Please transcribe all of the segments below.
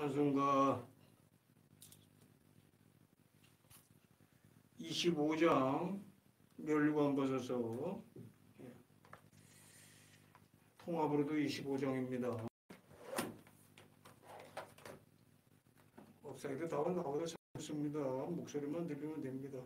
찬송가 25장 멸류관 벗어서 통합으로도 25장입니다. 업사이드 답은 나보다 잘습니다. 목소리만 들리면 됩니다.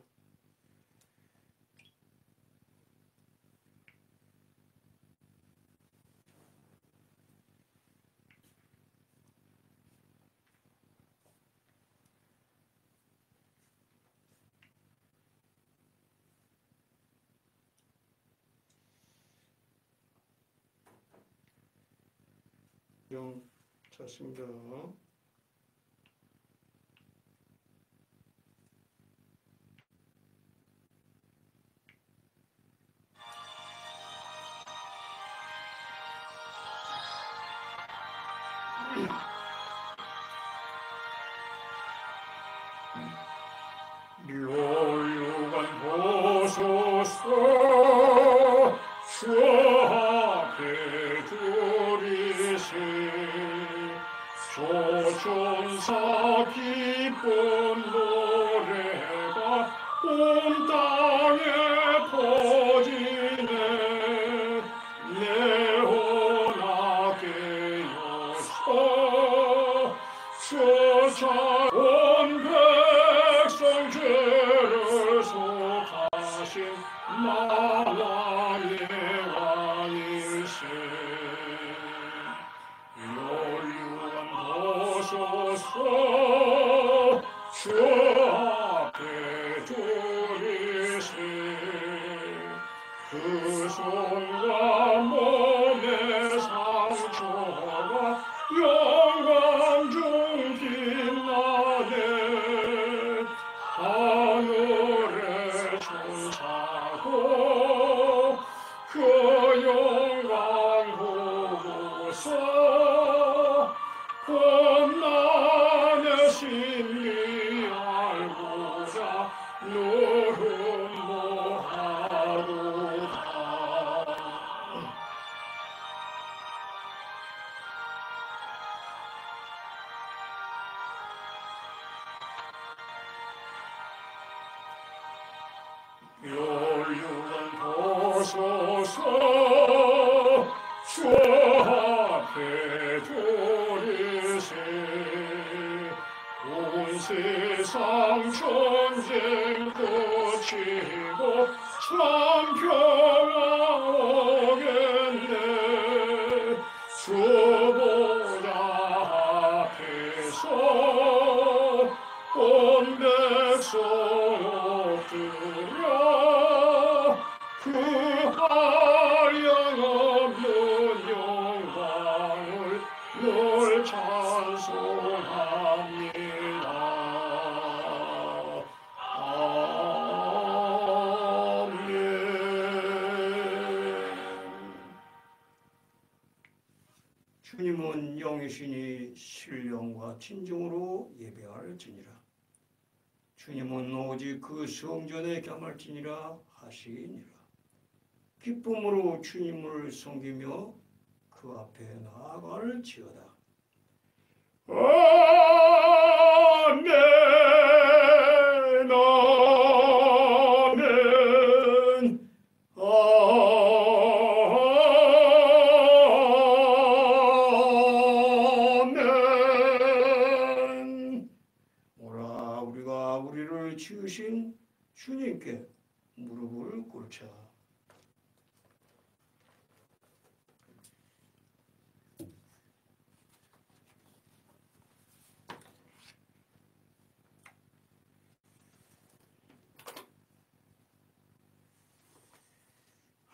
좀 찼습니다. 멸류관 벗어서 주 앞에 두리세 조천사 기쁜 노래가 온 땅에 퍼지네 내혼아 깨어서 온 백성 죄를 속하신 만왕의 왕일세 멸류관 벗어서 주 앞에 두리세 그 손과 몸의 상처가 영광 중 빛나네 하늘에 천사고 그 영광 보고서 겁나네 심리 알고자 노름모하도다 멸류관 벗어서 주 앞에 두리세 온 세상 전쟁 그치고 참 평화 오겠네 주 보좌 앞에서 온 백성 엎드려 그 한량없는 영광을 널 찬송합니다. 아멘. 주님은 영이시니 신령과 진정으로 예배할지니라. 주님은 오직 그 성전에 겸할지니라 하시니라. 기쁨으로 주님을 섬기며 그 앞에 나아갈지어다. 아멘 아멘 아멘. 오라 우리가 우리를 지으신 주님께 무릎을 꿇자.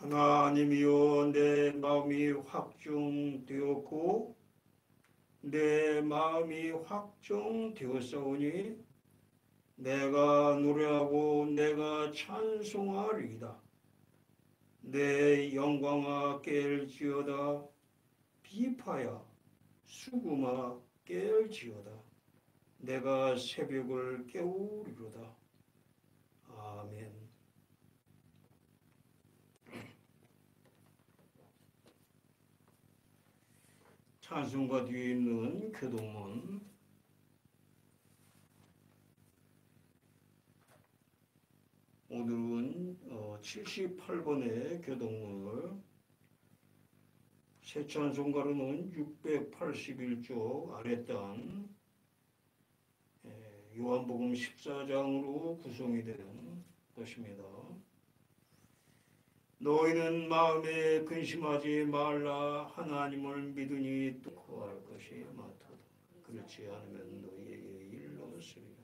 하나님이여 내 마음이 확정되었고 내 마음이 확정되었사오니 내가 노래하고 내가 찬송하리이다. 내 영광아 깰지어다. 비파야 수금아 깰지어다. 내가 새벽을 깨우리로다. 아멘. 찬송가 뒤에 있는 교동문 78번의 교동물 새찬송가로는 681쪽 아랫단 요한복음 14장으로 구성이 되는 것입니다. 너희는 마음에 근심하지 말라. 하나님을 믿으니 또 구할 것이 많도다. 그렇지 않으면 너희에게 일러쓰리라.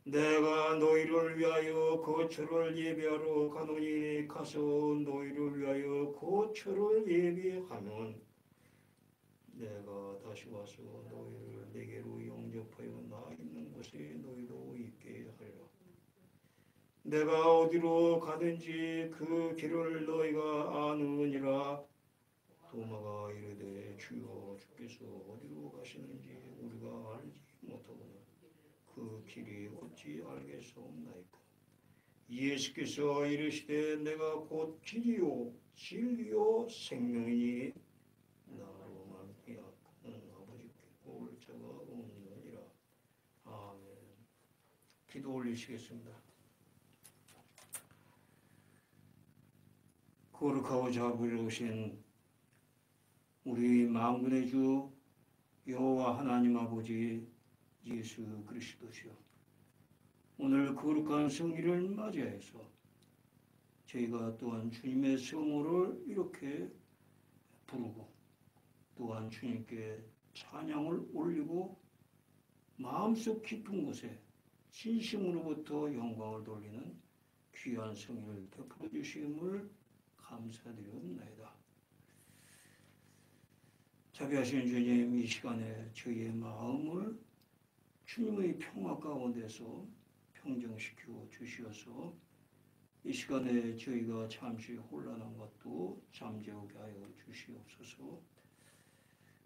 내가 너희를 위하여 거처를 예비하러 가노니 가서 너희를 위하여 거처를 예비하면 내가 다시 와서 너희를 내게로 영접하여 나 있는 곳에 너희도 있게 하리라. 내가 어디로 가든지 그 길을 너희가 아느니라. 도마가 이르되 주여 주께서 어디로 가시는지 우리가 알지 못하거나 그 길이 어찌 알겠사옵나이까. 예수께서 이르시되 내가 곧 길이요 진리요 생명이니 나로 말미암아 아버지께 올 자가 없느니라. 아멘. 기도 올리시겠습니다. 거룩하고 자비로우신 우리 만군의 주 여호와 하나님 아버지 예수 그리스도시여, 오늘 거룩한 성일을 맞이해서 저희가 또한 주님의 성호를 이렇게 부르고 또한 주님께 찬양을 올리고 마음속 깊은 곳에 진심으로부터 영광을 돌리는 귀한 성일을 베풀어 주심을 감사드리옵나이다. 자비하신 주님, 이 시간에 저희의 마음을 주님의 평화 가운데서 평정시켜 주시어서 이 시간에 저희가 잠시 혼란한 것도 잠재우게 하여 주시옵소서.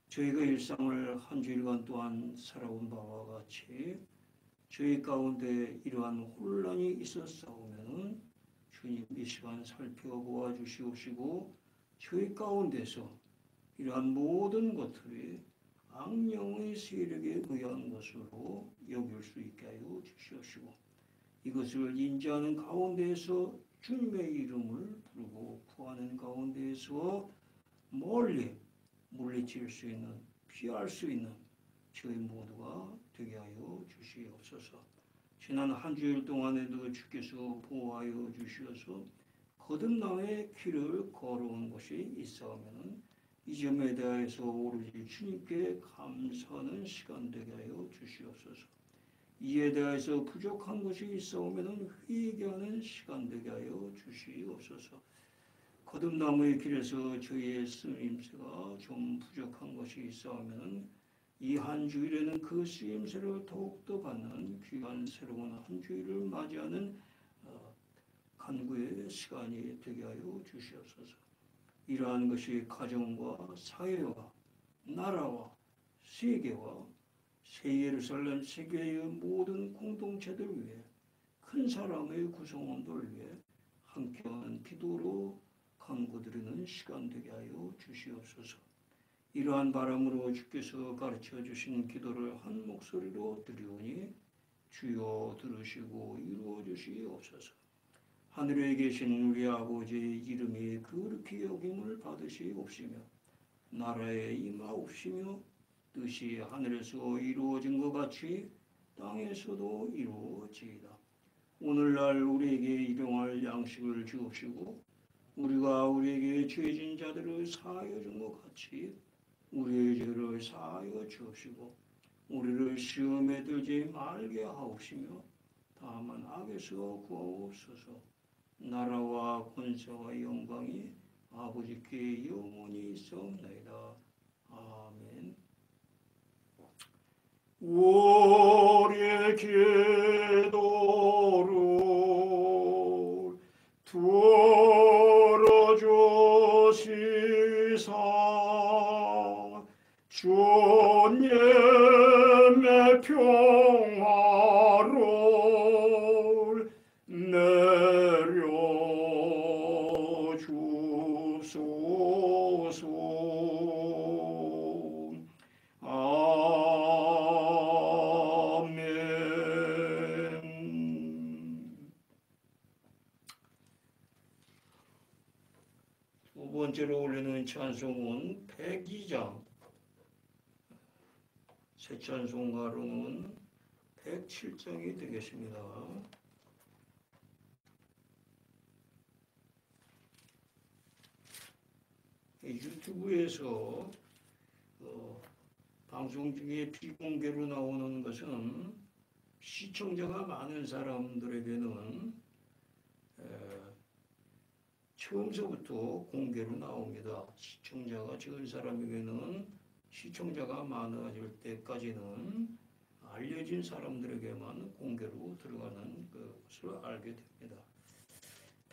저희가 일상을 한 주일간 동안 살아온 바와 같이 저희 가운데 이러한 혼란이 있었사오면 주님 이 시간 살펴보아 주시옵시고 저희 가운데서 이러한 모든 것들이 악령의 세력에 의한 것으로 여길 수 있게 하여 주시옵시고 이것을 인지하는 가운데에서 주님의 이름을 부르고 구하는 가운데에서 멀리 물리칠 수 있는, 피할 수 있는 저희 모두가 되게 하여 주시옵소서. 지난 한 주일 동안에도 주께서 보호하여 주시어서 거듭남의 길을 걸어온 것이 있사오면 이 점에 대해서 오로지 주님께 감사하는 시간 되게 하여 주시옵소서. 이에 대해서 부족한 것이 있사오면 회개하는 시간 되게 하여 주시옵소서. 거듭남의 길에서 저희의 쓰임새가 좀 부족한 것이 있사오면 이 한 주일에는 그 쓰임새를 더욱더 받는 귀한 새로운 한 주일을 맞이하는 간구의 시간이 되게 하여 주시옵소서. 이러한 것이 가정과 사회와 나라와 세계와 새 예루살렘 세계의 모든 공동체들 위해 큰 사랑의 구성원들 위해 함께하는 기도로 간구드리는 시간 되게 하여 주시옵소서. 이러한 바람으로 주께서 가르쳐 주신 기도를 한 목소리로 드리오니 주여 들으시고 이루어 주시옵소서. 하늘에 계신 우리 아버지의 이름이 그렇게 여김을 받으시옵시며 나라에 임하옵시며 뜻이 하늘에서 이루어진 것 같이 땅에서도 이루어지이다. 오늘날 우리에게 일용할 양식을 주옵시고 우리가 우리에게 죄진 자들을 사하여 준 것 같이 우리의 죄를 사하여 주옵시고 우리를 시험에 들지 말게 하옵시며 다만 악에서 구하옵소서. 나라와 권세와 영광이 아버지께 영원히 있사옵나이다. 아멘. 우리의 기도를 들어주시사 주님의 평화를 내려주소서. 아멘. 번째로 올리는 찬송은 102장, 새 찬송가로는 107장이 되겠습니다. 유튜브에서 방송 중에 비공개로 나오는 것은 시청자가 많은 사람들에게는 처음서부터 공개로 나옵니다. 시청자가 적은 사람에게는 시청자가 많아질 때까지는 알려진 사람들에게만 공개로 들어가는 것을 알게 됩니다.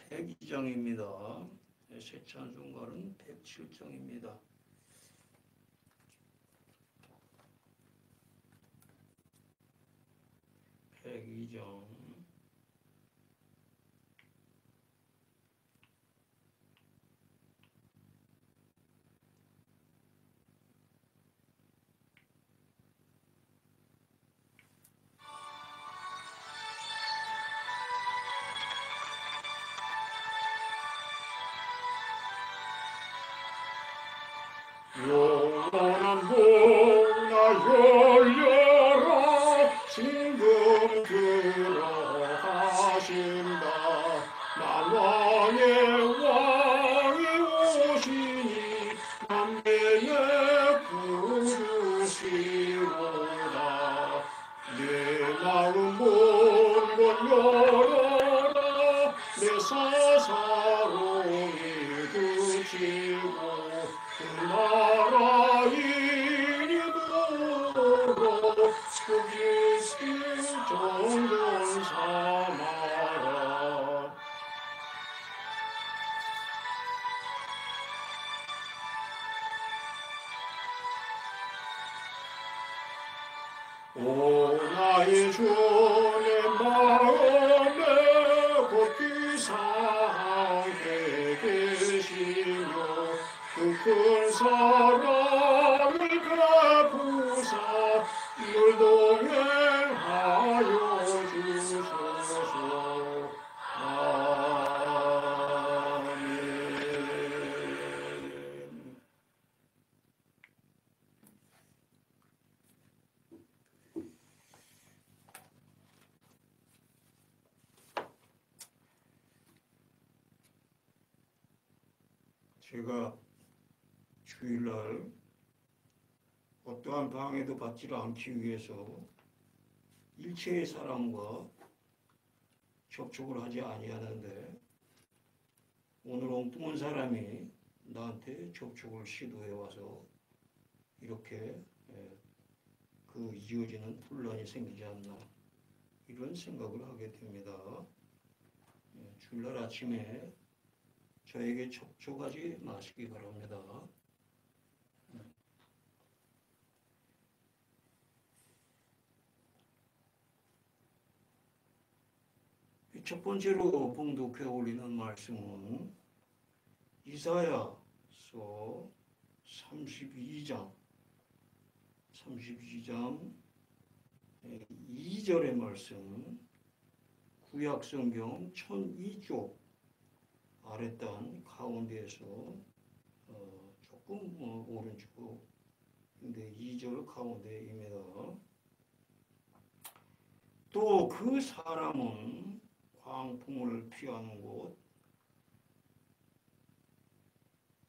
102장입니다. 새 찬송가는 107장입니다. 영원한 문아 열려라 지금 들어가신다 만왕의 왕이 오시니 남대에 부르시로다 내 마음 문을 열어라 내 사사로이 그치고 그 나라 이름으로 그 길을 정전 삼아라 오 나의 주의 마음에 곧기 상해 계시며 그 큰 사랑을 갚으사 늘 동행하여 주소서 아멘. 제가 주일날 어떠한 방해도 받지 않기 위해서 일체의 사람과 접촉을 하지 아니하는데 오늘 엉뚱한 사람이 나한테 접촉을 시도해 와서 이렇게 그 이어지는 혼란이 생기지 않나 이런 생각을 하게 됩니다. 주일날 아침에 저에게 접촉하지 마시기 바랍니다. 첫 번째로 봉독해 올리는 말씀은 이사야서 32장 2절의 말씀, 구약성경 1002쪽 아랫단 가운데에서 조금 오른쪽 근데 2절 가운데입니다. 또 그 사람은 광풍을 피하는 곳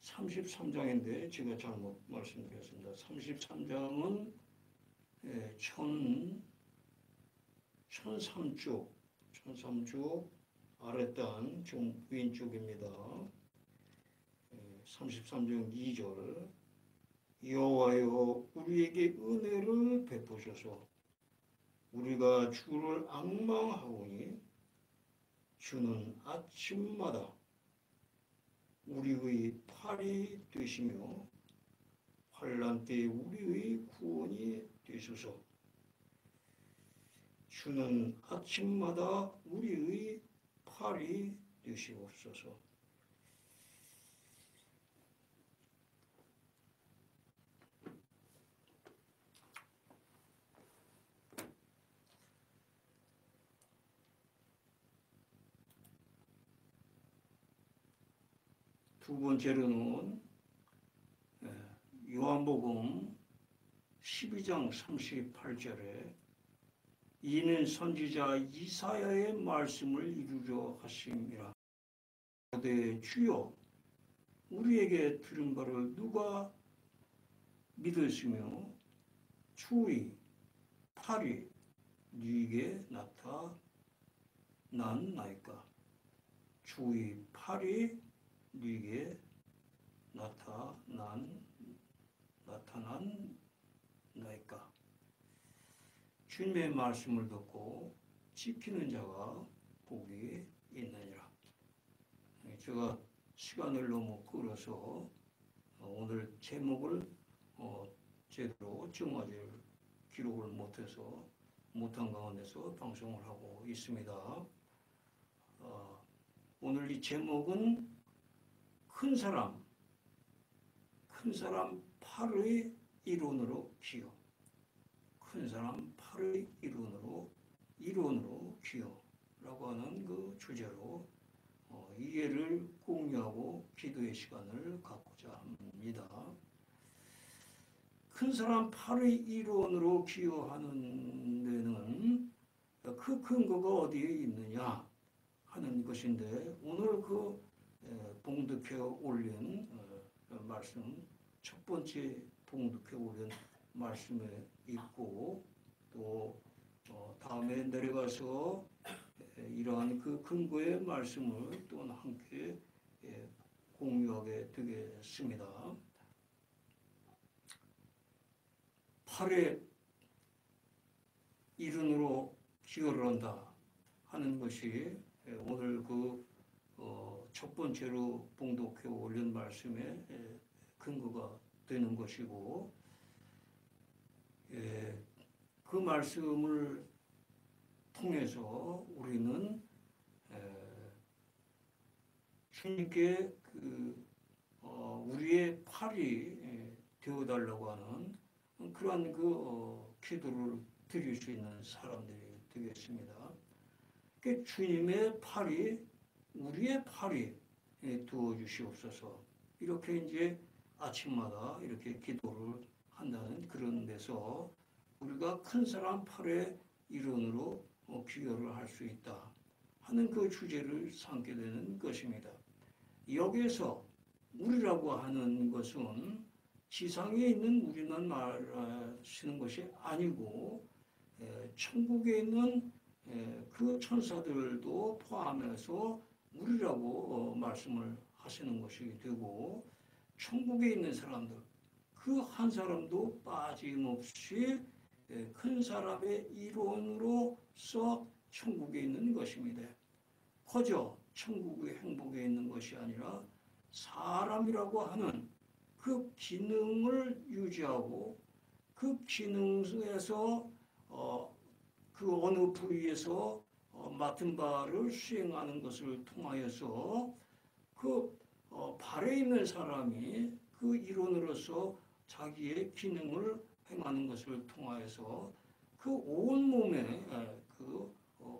33장인데 제가 잘못 말씀드렸습니다. 33장은 1003쪽 아랫단 좀 왼쪽입니다. 33장 2절 여호와여 우리에게 은혜를 베푸소서 우리가 주를 앙망하오니 주는 아침마다 우리의 팔이 되시며 환난 때 우리의 구원이 되소서 주는 아침마다 우리의 팔이 되시옵소서. 두 번째로는 요한복음 12장 38절에 이는 선지자 이사야의 말씀을 이루려 하심이라. 네, 주여 우리에게 들은 바를 누가 믿으시며 주의 팔이 네게 나타났나이까. 주의 팔이 네게 나타났나이까. 주님의 말씀을 듣고 지키는 자가 복이 있느니라. 제가 시간을 너무 끌어서 오늘 제목을 제대로 정하지 기록을 못한 가운데서 방송을 하고 있습니다. 오늘 이 제목은 큰 사람 팔의 이론으로 기여. 큰 사람 팔의 이론으로 기여라고 하는 그 주제로 이해를 공유하고 기도의 시간을 갖고자 합니다. 큰 사람 팔의 이론으로 기여하는 데는 그 근거가 어디에 있느냐 하는 것인데, 오늘 그 봉독해 올린 말씀, 첫 번째 봉독해 올린 말씀에 있고, 또 다음에 내려가서 이러한 그 근거의 말씀을 또 함께 공유하게 되겠습니다. 팔의 이론으로 기여를 한다 하는 것이 오늘 그 첫 번째로 봉독해 올린 말씀의 근거가 되는 것이고, 그 말씀을 통해서 우리는 주님께 우리의 팔이 되어달라고 하는 그러한 기도를 드릴 수 있는 사람들이 되겠습니다. 주님의 팔이 우리의 팔이 되어 주시옵소서. 이렇게 이제 아침마다 이렇게 기도를 한다는 그런 데서 우리가 큰 사람 팔의 이론으로 기여를 할 수 있다 하는 그 주제를 삼게 되는 것입니다. 여기에서 우리라고 하는 것은 지상에 있는 우리만 말하시는 것이 아니고 천국에 있는 그 천사들도 포함해서 우리라고 말씀을 하시는 것이 되고, 천국에 있는 사람들 그 한 사람도 빠짐없이 큰 사람의 이론으로서 천국에 있는 것입니다. 거저 천국의 행복에 있는 것이 아니라 사람이라고 하는 그 기능을 유지하고 그 기능에서 그 어느 부위에서 맡은 바를 수행하는 것을 통하여서 그 발에 있는 사람이 그 이론으로서 자기의 기능을 행하는 것을 통하여서 그 온몸에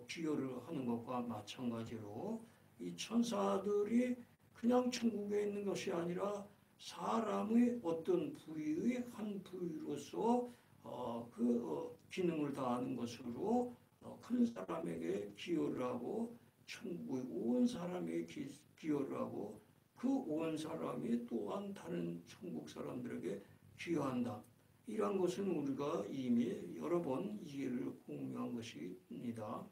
기여를 하는 것과 마찬가지로 이 천사들이 그냥 천국에 있는 것이 아니라 사람의 어떤 부위의 한 부위로서 기능을 다하는 것으로 큰 사람에게 기여를 하고 천국의 온 사람에게 기여를 하고 그 온 사람이 또한 다른 천국 사람들에게 기여한다. 이러한 것은 우리가 이미 여러 번 이해를 공유한 것입니다.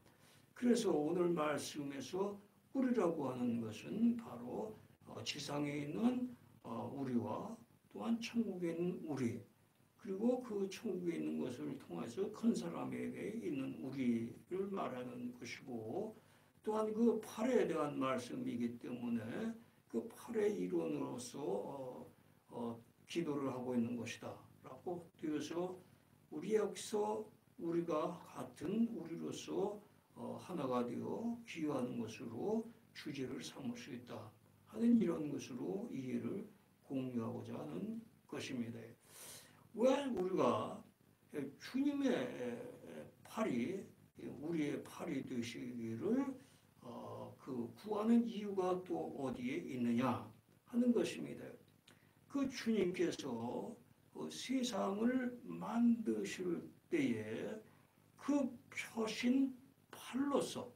그래서 오늘 말씀에서 우리라고 하는 것은 바로 지상에 있는 우리와 또한 천국에 있는 우리, 그리고 그 천국에 있는 것을 통해서 큰 사람에게 있는 우리를 말하는 것이고, 또한 그 팔에 대한 말씀이기 때문에 그 팔의 이론으로서 기도를 하고 있는 것이다 라고 되어서 우리 여기서 우리가 같은 우리로서 하나가 되어 기여하는 것으로 주제를 삼을 수 있다 하는 이런 것으로 이해를 공유하고자 하는 것입니다. 왜 우리가 주님의 팔이 우리의 팔이 되시기를 구하는 이유가 또 어디에 있느냐 하는 것입니다. 그 주님께서 세상을 만드실 때에 그 펴신 팔로서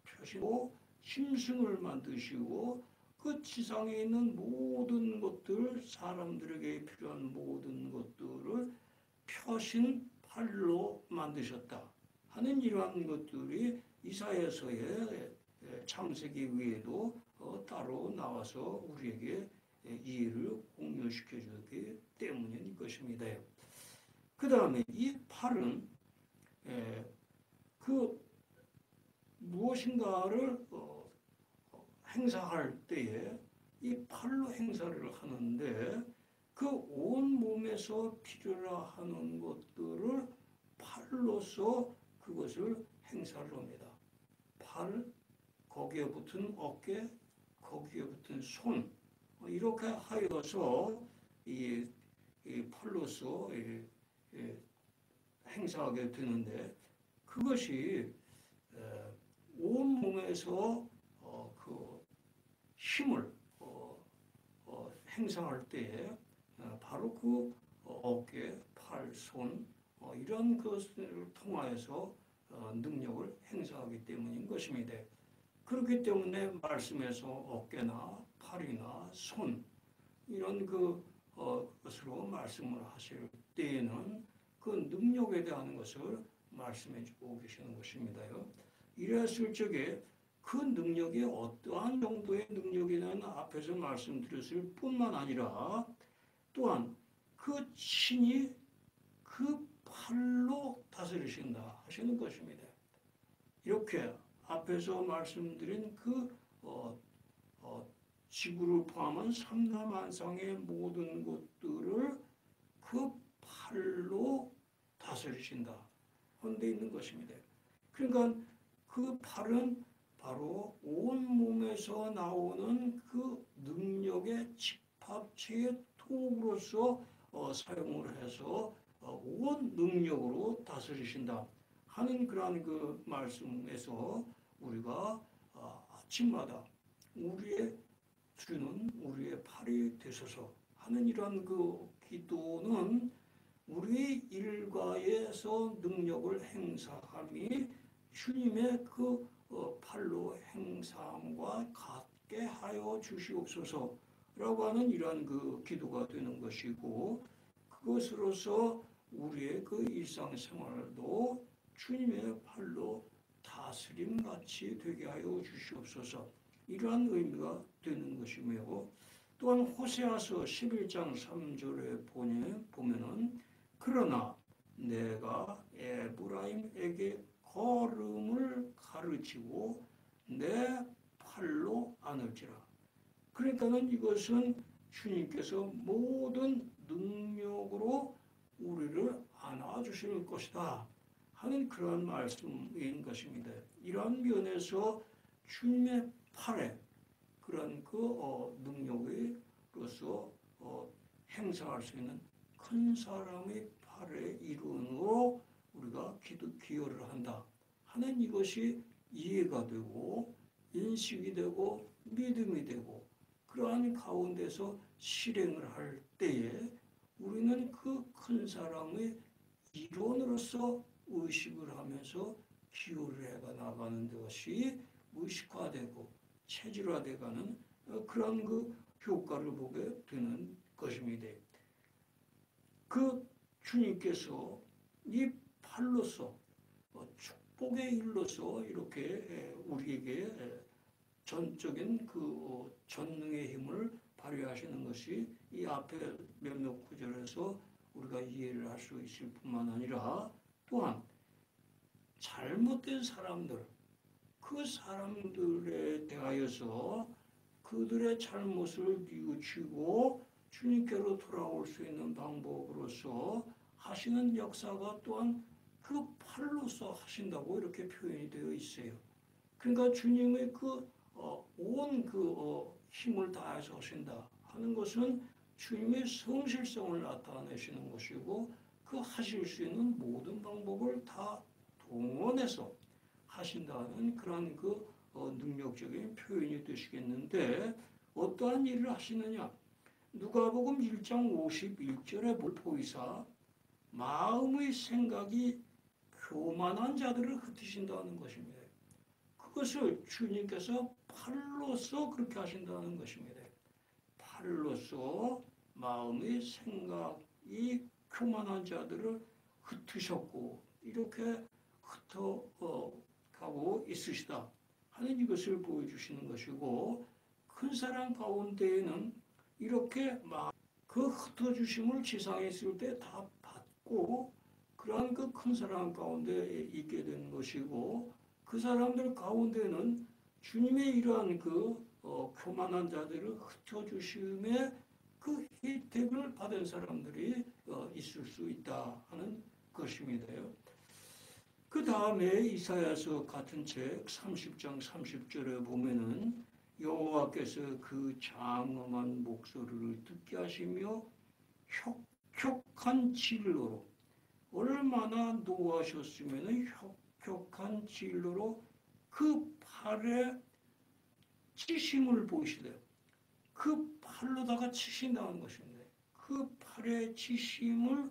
펴시고 짐승을 만드시고 그 지상에 있는 모든 것들, 사람들에게 필요한 모든 것들을 펴신 팔로 만드셨다 하는 이러한 것들이 이사야서의 창세기 외에도 따로 나와서 우리에게 이해를 공유시켜 주기 때문인 것입니다. 그 다음에 이 팔은 그 무엇인가를 행사할 때에 이 팔로 행사를 하는데 그 온 몸에서 필요로 하는 것들을 팔로서 그것을 행사를 합니다. 팔, 거기에 붙은 어깨, 거기에 붙은 손, 이렇게 하여서 이 팔로서 행사하게 되는데 그것이 온 몸에서 그 힘을 행사할 때에 바로 그 어깨, 팔, 손 이런 것을 통하여서 능력을 행사하기 때문인 것입니다. 그렇기 때문에 말씀에서 어깨나 팔이나 손 이런 것으로 말씀을 하실 때에는 그 능력에 대한 것을 말씀해 주고 계시는 것입니다요. 이랬을 적에 그 능력이 어떠한 정도의 능력이냐는 앞에서 말씀드렸을 뿐만 아니라 또한 그 신이 그 팔로 다스리신다 하시는 것입니다. 이렇게 앞에서 말씀드린 그 지구를 포함한 삼라만상의 모든 것들을 그 팔로 다스리신다 헌데 있는 것입니다. 그러니까 그 팔은 바로 온 몸에서 나오는 그 능력의 집합체의 통으로서 사용을 해서 온 능력으로 다스리신다 하는 그러한 그 말씀에서 우리가 아침마다 우리의 주는 우리의 팔이 되소서 하는 이러한 그 기도는 우리 일과에서 능력을 행사함이 주님의 그 팔로 행사함과 같게 하여 주시옵소서라고 하는 이러한 그 기도가 되는 것이고 그것으로서 우리의 그 일상생활도 주님의 팔로 다스림같이 되게 하여 주시옵소서 이러한 의미가 되는 것이며 또한 호세아서 11장 3절에 보면은 그러나 내가 에브라임에게 걸음을 가르치고 내 팔로 안을지라. 그러니까는 이것은 주님께서 모든 능력으로 우리를 안아주실 것이다 하는 그런 말씀인 것입니다. 이러한 면에서 주님의 팔에 그런 능력으로서 행사할 수 있는 큰 사람의 팔의 이론으로 우리가 기여를 한다 하는 이것이 이해가 되고 인식이 되고 믿음이 되고 그러한 가운데서 실행을 할 때에 우리는 그 큰 사랑의 이론으로서 의식을 하면서 기여를 해가 나가는 것이 의식화되고 체질화되가는 그런 그 효과를 보게 되는 것입니다. 그 주님께서 이 팔로서 축복의 일로서 이렇게 우리에게 전적인 그 전능의 힘을 발휘하시는 것이 이 앞에 몇몇 구절에서 우리가 이해를 할 수 있을 뿐만 아니라 또한 잘못된 사람들 그 사람들에 대하여서 그들의 잘못을 뉘우치고 주님께로 돌아올 수 있는 방법으로서 하시는 역사가 또한 그 팔로서 하신다고 이렇게 표현이 되어 있어요. 그러니까 주님의 온 힘을 다해서 하신다 하는 것은 주님의 성실성을 나타내시는 것이고 그 하실 수 있는 모든 방법을 다 동원해서 하신다는 그런 능력적인 표현이 되시겠는데 어떠한 일을 하시느냐? 누가복음 1장 51절에 보이사 마음의 생각이 교만한 자들을 흩으신다는 것입니다. 그것을 주님께서 팔로써 그렇게 하신다는 것입니다. 팔로써 마음의 생각이 교만한 자들을 흩으셨고 이렇게 흩어가고 있으시다 하는 이것을 보여주시는 것이고, 큰 사람 가운데에는 이렇게 그 흩어주심을 지상에 있을 때 다 받고 그러한 그 큰 사람 가운데 있게 되는 것이고, 그 사람들 가운데는 주님의 이러한 교만한 자들을 흩어주심의 그 혜택을 받은 사람들이 있을 수 있다 하는 것입니다요. 그 다음에 이사야서 같은 책 30장 30절에 보면은 여호와께서 그 장엄한 목소리를 듣게 하시며 혁혁한 진로로, 얼마나 노하셨으면 혁혁한 진로로 그 팔에 치심을 보이시대요. 그 팔로다가 치신다는 것입니다. 그 팔에 치심을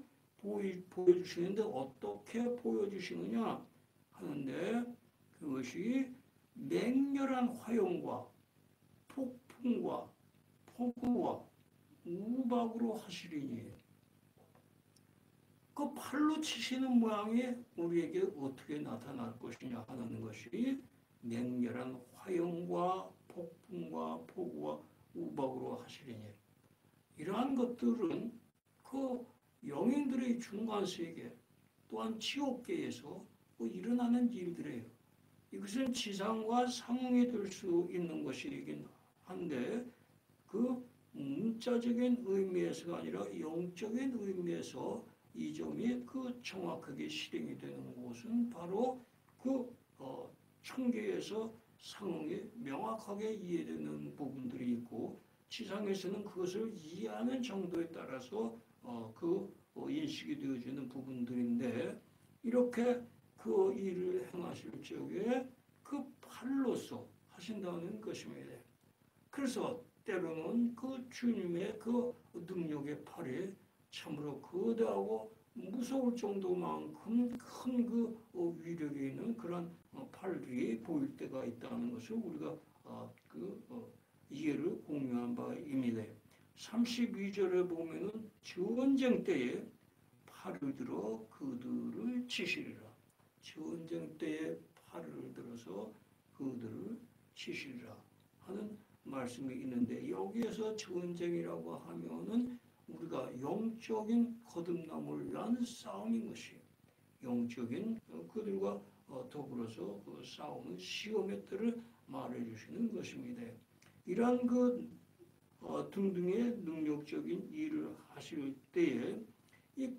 보여주시는데 어떻게 보여주시느냐 하는데, 그것이 맹렬한 화용과 폭풍과 폭우와 우박으로 하시리니, 그 팔로 치시는 모양이 우리에게 어떻게 나타날 것이냐 하는 것이 맹렬한 화용과 폭풍과 폭우와 우박으로 하시리니, 이러한 것들은 그 영인들의 중간세계 또한 지옥계에서 일어나는 일들이에요. 이것은 지상과 상응이 될 수 있는 것이긴 한데, 그 문자적인 의미에서가 아니라 영적인 의미에서 이 점이 정확하게 실행이 되는 곳은 바로 천계에서 상응이 명확하게 이해되는 부분들이 있고, 지상에서는 그것을 이해하는 정도에 따라서 인식이 되어지는 부분들인데, 이렇게 그 일을 행하실 적에 그 팔로서 하신다는 것입니다. 그래서 때로는 그 주님의 그 능력의 팔이 참으로 거대하고 무서울 정도만큼 큰 위력이 있는 그런 팔들이 보일 때가 있다는 것을 우리가 이해를 공유한 바입니다. 32절에 보면은 전쟁 때에 팔을 들어 그들을 치시리라. 전쟁 때에 팔을 들어서 그들을 치시리라 하는 말씀이 있는데, 여기에서 전쟁이라고 하면은 우리가 영적인 거듭남을 위한 싸움인 것이에요. 영적인 그들과 더불어서 그 싸우는 시험의 때를 말해주시는 것입니다. 이러한 등등의 능력적인 일을 하실 때에 이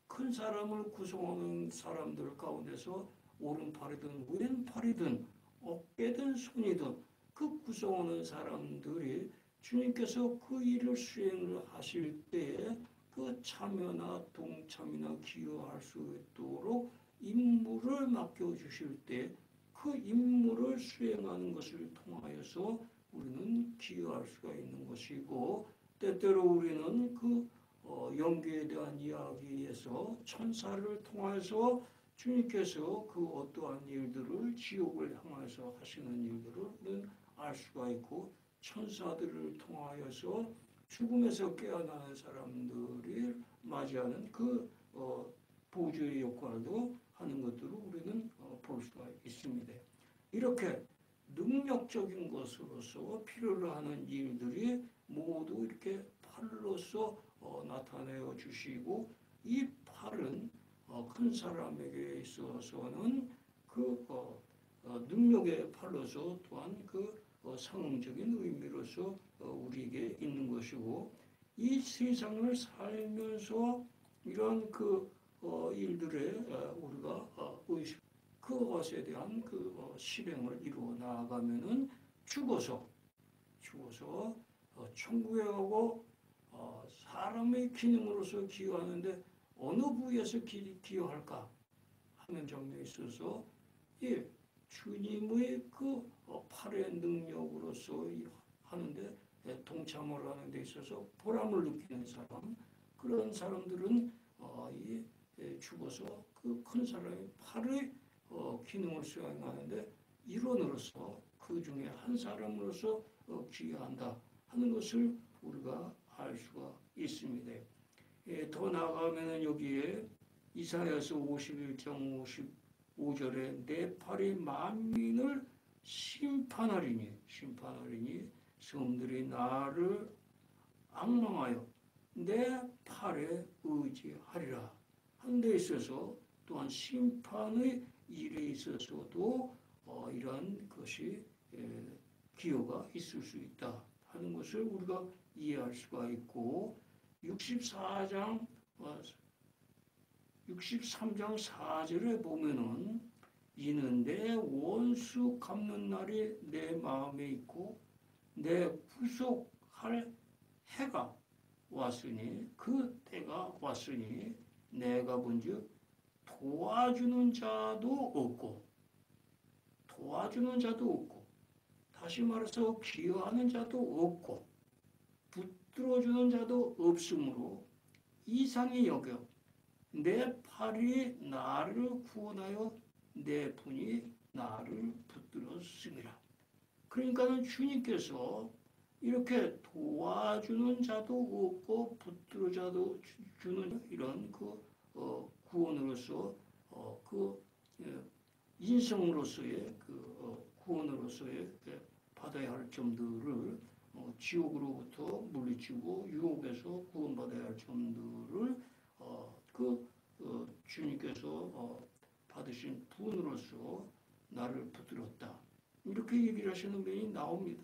큰 사람을 구성하는 사람들 가운데서 오른팔이든 왼팔이든 어깨든 손이든 그 구성하는 사람들이 주님께서 그 일을 수행을 하실 때에 그 참여나 동참이나 기여할 수 있도록 임무를 맡겨주실 때 그 임무를 수행하는 것을 통하여서 우리는 기여할 수가 있는 것이고, 때때로 우리는 영계에 대한 이야기에서 천사를 통해서 주님께서 어떠한 일들을 지옥을 향해서 하시는 일들을 알 수가 있고, 천사들을 통하여서 죽음에서 깨어나는 사람들이 맞이하는 보조의 역할도 하는 것들을 우리는 볼 수가 있습니다. 이렇게 능력적인 것으로서 필요로 하는 일들이 모두 이렇게 팔로서 나타내어 주시고, 이 팔은 큰 사람에게 있어서는 능력의 팔로서 또한 상응적인 의미로서 우리에게 있는 것이고, 이 세상을 살면서 이런 일들에 우리가 그것에 대한 실행을 이루어 나아가면은 죽어서 천국에 가고 사람의 기능으로서 기여하는데 어느 부위에서 기여할까 하는 점에 있어서 주님의 팔의 능력으로서 하는데 동참을 하는 데 있어서 보람을 느끼는 사람, 그런 사람들은 죽어서 그 큰 사람이 팔의 기능을 수행하는데 일원으로서 그 중에 한 사람으로서 기여한다 하는 것을 우리가 알 수가 있습니다. 더 나아가면 여기에 이사야서 51장 55절에 내 팔이 만민을 심판하리니 성들이 나를 앙망하여 내 팔에 의지하리라 하는 데 있어서 또한 심판의 일에 있어서도 이러한 것이 기여가 있을 수 있다 하는 것을 우리가 이해할 수가 있고 63장 4절에 보면은 이는 내 원수 갚는 날이 내 마음에 있고 내 구속할 해가 왔으니 그 때가 왔으니 내가 본즉 도와주는 자도 없고 다시 말해서 기여하는 자도 없고 붙들어주는 자도 없으므로 이상히 여겨 내 팔이 나를 구원하여 내 분이 나를 붙들었음이라. 그러니까는 주님께서 이렇게 도와주는 자도 없고 붙들어 자도 주는 이런 구원으로서 인성으로서의 구원으로서의 받아야 할 점들을 지옥으로부터 물리치고 유혹에서 구원받아야 할 점들을 주님께서 받으신 분으로서 나를 붙들었다. 이렇게 얘기를 하시는 면이 나옵니다.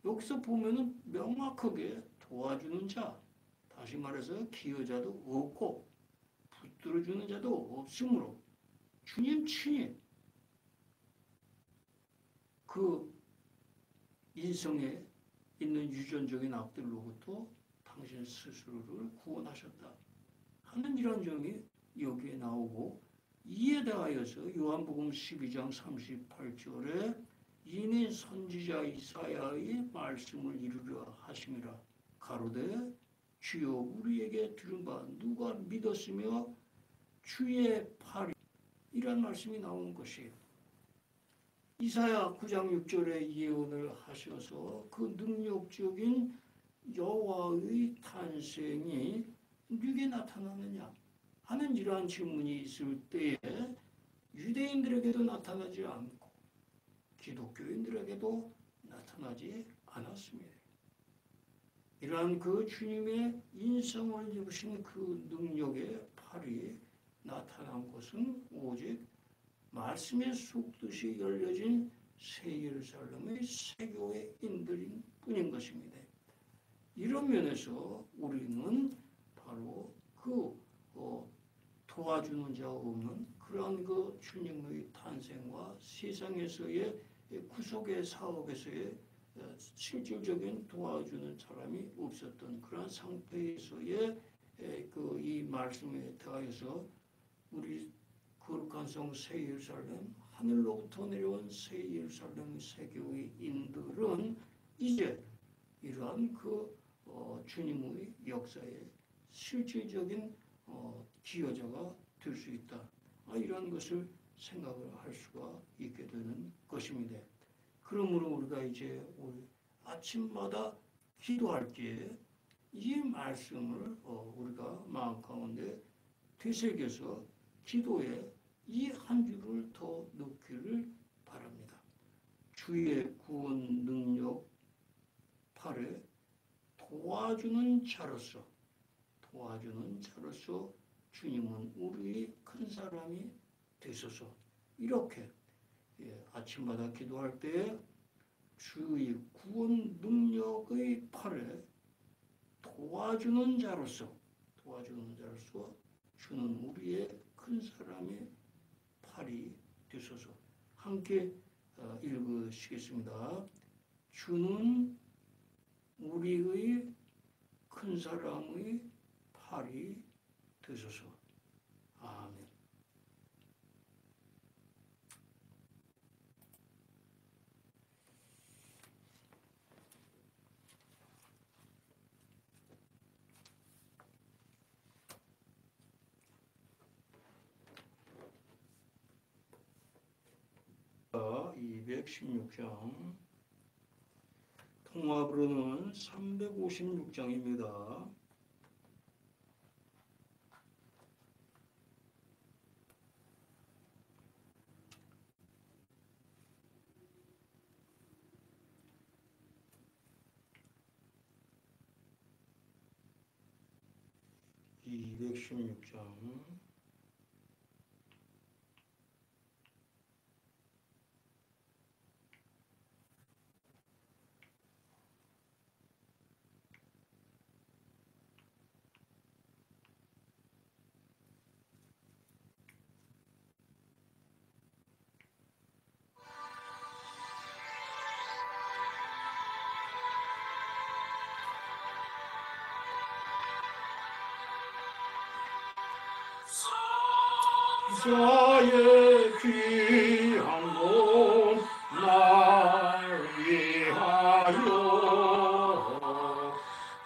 여기서 보면은 명확하게 도와주는 자, 다시 말해서 기여자도 없고 붙들어주는 자도 없으므로 주님 친히 그 인성에 있는 유전적인 악들로부터 당신 스스로를 구원하셨다 하는 이런 점이 여기에 나오고 이에 대하여서 요한복음 12장 38절에 이는 선지자 이사야의 말씀을 이루려 하심이라 가로되 주여 우리에게 들은 바 누가 믿었으며 주의 팔이 이런 말씀이 나오는 것이에요. 이사야 9장 6절에 예언을 하셔서 그 능력적인 여호와의 탄생이 누구에게 나타나느냐 하는 이러한 질문이 있을 때에 유대인들에게도 나타나지 않고 기독교인들에게도 나타나지 않았습니다. 이러한 그 주님의 인성을 입으신 그 능력의 팔이 나타난 것은 오직 말씀에 쑥듯이 열려진 새 예루살렘의 세교회인들인 뿐인 것입니다. 이런 면에서 우리는 바로 도와주는 자가 없는 그러한 그 주님의 탄생과 세상에서의 구속의 사업에서의 실질적인 도와주는 사람이 없었던 그러한 상태에서의 이 말씀에 대하여서 우리 거룩한 성 새 예루살렘 하늘로부터 내려온 새 예루살렘 세교회인들은 이제 이러한 주님의 역사의 실질적인 기여자가 될 수 있다. 이런 것을 생각을 할 수가 있게 되는 것입니다. 그러므로 우리가 이제 아침마다 기도할 때에 이 말씀을 우리가 마음 가운데 되새겨서 기도에 이 한 줄을 더 넣기를 바랍니다. 주의 구원 능력 팔에 도와주는 자로서 주님은 우리 큰 사람이 되소서. 이렇게 아침마다 기도할 때 주의 구원 능력의 팔에 도와주는 자로서 주는 우리의 큰 사람의 팔이 되소서. 함께 읽으시겠습니다. 주는 우리의 큰 사람의 팔이 되소서. 아멘. 216장, 통합으로는 356장입니다. 사의 귀한 몸 날 위하여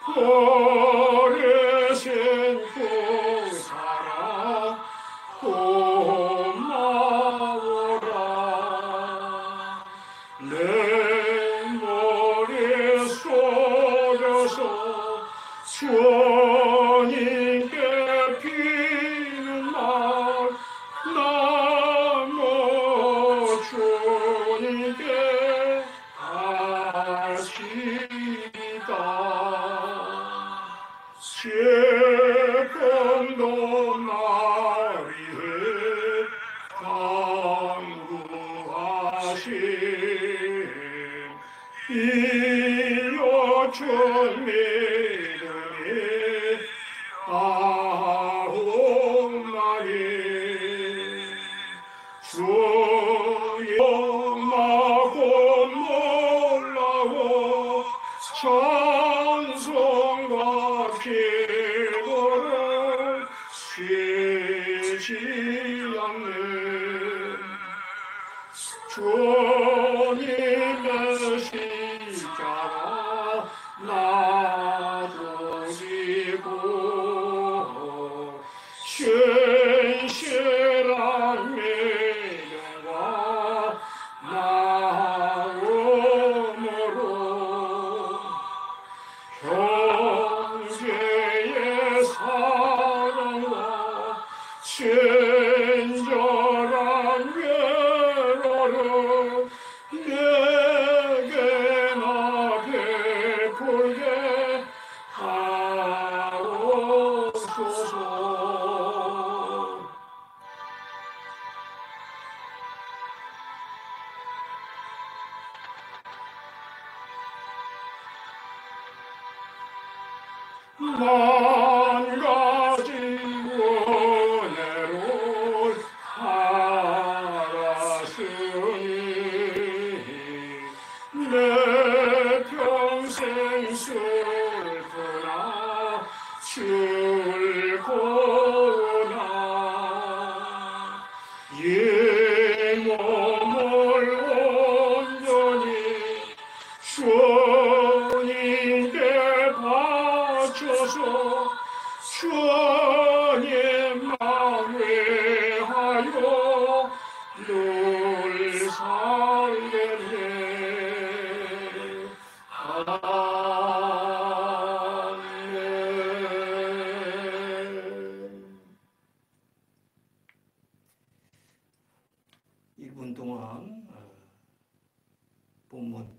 벌에 신고 살아 고마워라. 내 머리 속에서 주님께 피는 날 나무 주님께 하시다. 지금도 나를 강구하신 이여 주 믿음이 아옵나니 주여 마고 놀라워 찬송과 기도를 쉬지 않는 주님의 십자가 나도 지고 신실한 믿음과 마음으로 형제의 사랑과 친절한 외로를 내게나 베풀게 하옵소서. 만 가지 은혜로 알았으니 내 평생 슬프나 즐거우나 이 몸을 온전히 주님께 바쳐서 주님만 위하여 늘 살겠네. 아멘. 1분 동안 본문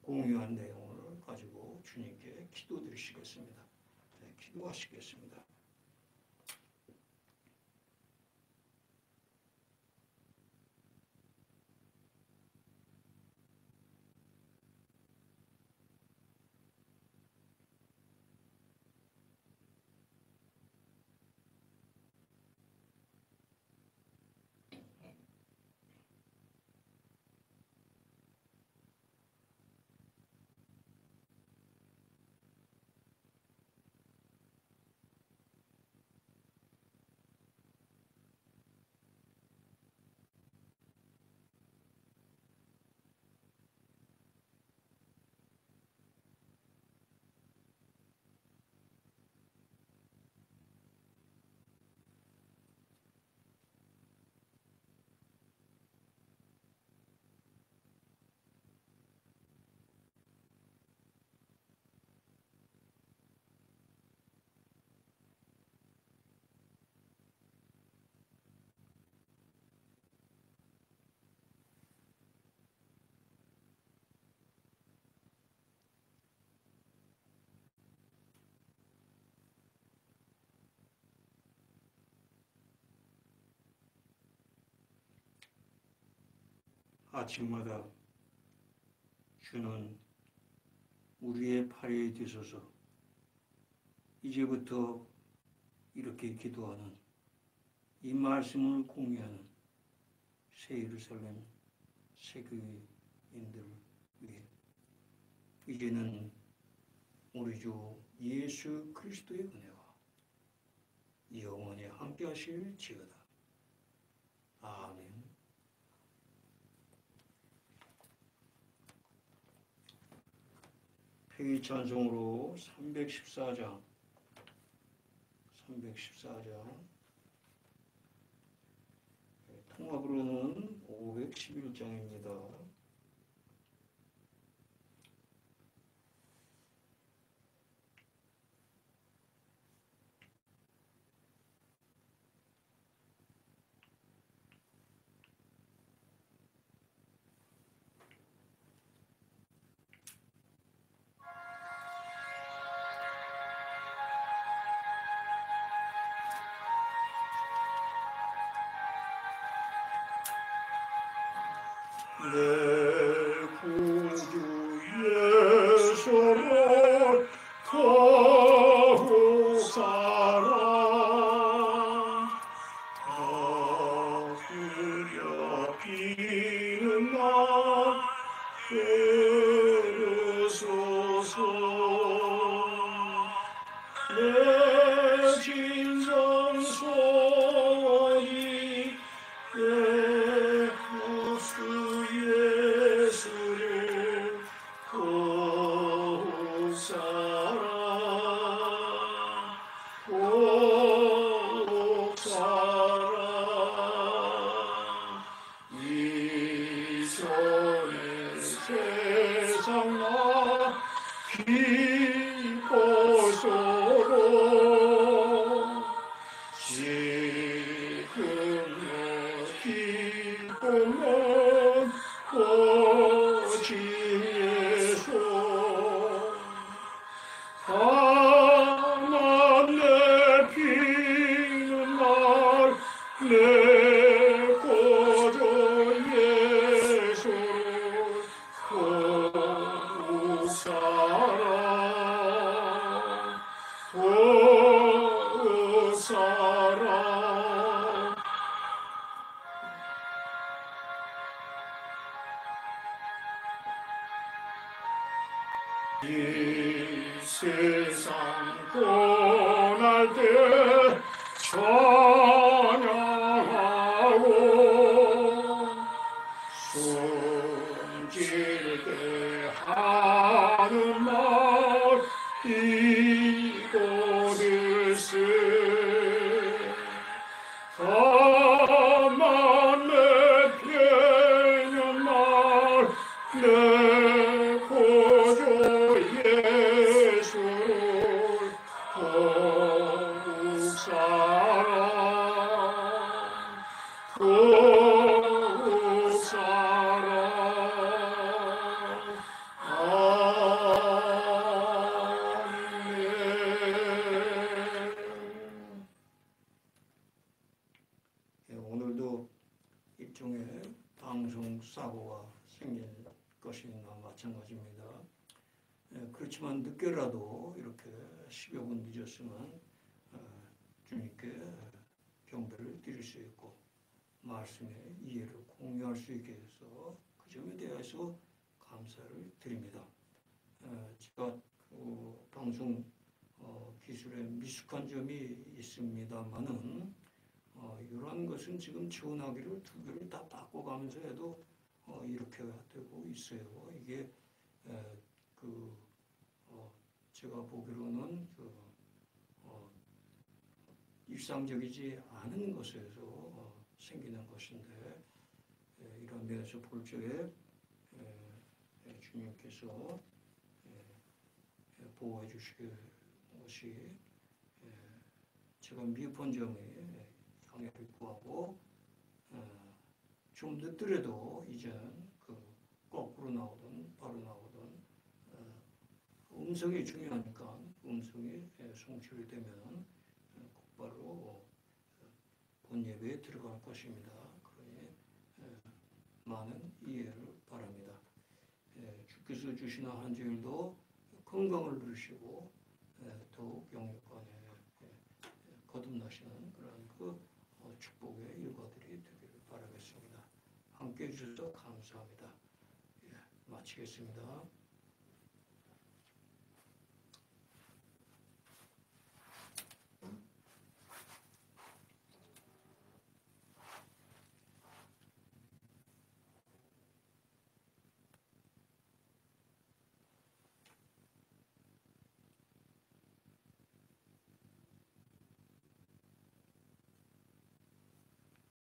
공유한 내용을 가지고 주님께 기도드리시겠습니다. 네, 기도하시겠습니다. 아침마다 주는 우리의 팔이 되소서. 이제부터 이렇게 기도하는 이 말씀을 공유하는 새 예루살렘 새교인들 위해 이제는 우리 주 예수 그리스도의 은혜와 영원히 함께 하실지어다. 아멘. 회의 찬송으로 314장 통합으로는 511장입니다. 내 구주 예수를 더욱 사랑 더우려 비는 날 베르소서 내 진정 소원이 내 예수를 더욱 사랑 더욱 사랑 이전의 세상 나 기뻐서로 지금 내 기쁨은 오직 예수 가만 내 피는 날 내 구주 예수를 더욱 사랑 더욱 사랑 이 세상 떠날 때 찬양하고 숨질 때 하는 말 이곳일세 가만 내 피는 날 내 구주 예수를 더욱 사랑 더욱 사랑 아멘. 오늘도 일종의 방송 사고가 생긴 것이나 마찬가지입니다. 그렇지만 늦게라도 이렇게 10여 분 늦었으면 주님께 경배를 드릴 수 있고 말씀의 이해를 공유할 수 있게 해서 그 점에 대해서 감사를 드립니다. 제가 방송 기술에 미숙한 점이 있습니다만은 이러한 것은 지금 지원하기를 두 개를 다 바꿔가면서 해도 이렇게 되고 있어요. 이게 제가 보기로는 일상적이지 않은 것에서 생기는 것인데 이런 면에서 볼 적에 주님께서 보호해 주실 것이 제가 미흡한 점에 양해를 구하고 좀 늦더라도 이젠 거꾸로 나오든 바로 나오든 음성이 중요하니까 음성이 송출이 되면 곧바로 본 예배에 들어갈 것입니다. 그러니 많은 이해를 바랍니다. 주께서 주시는 한 주일도 건강을 누리시고 더욱 영육간에 거듭나시는 그런 축복의 일과들이 되기를 바라겠습니다. 함께해 주셔서 감사합니다. 마치겠습니다.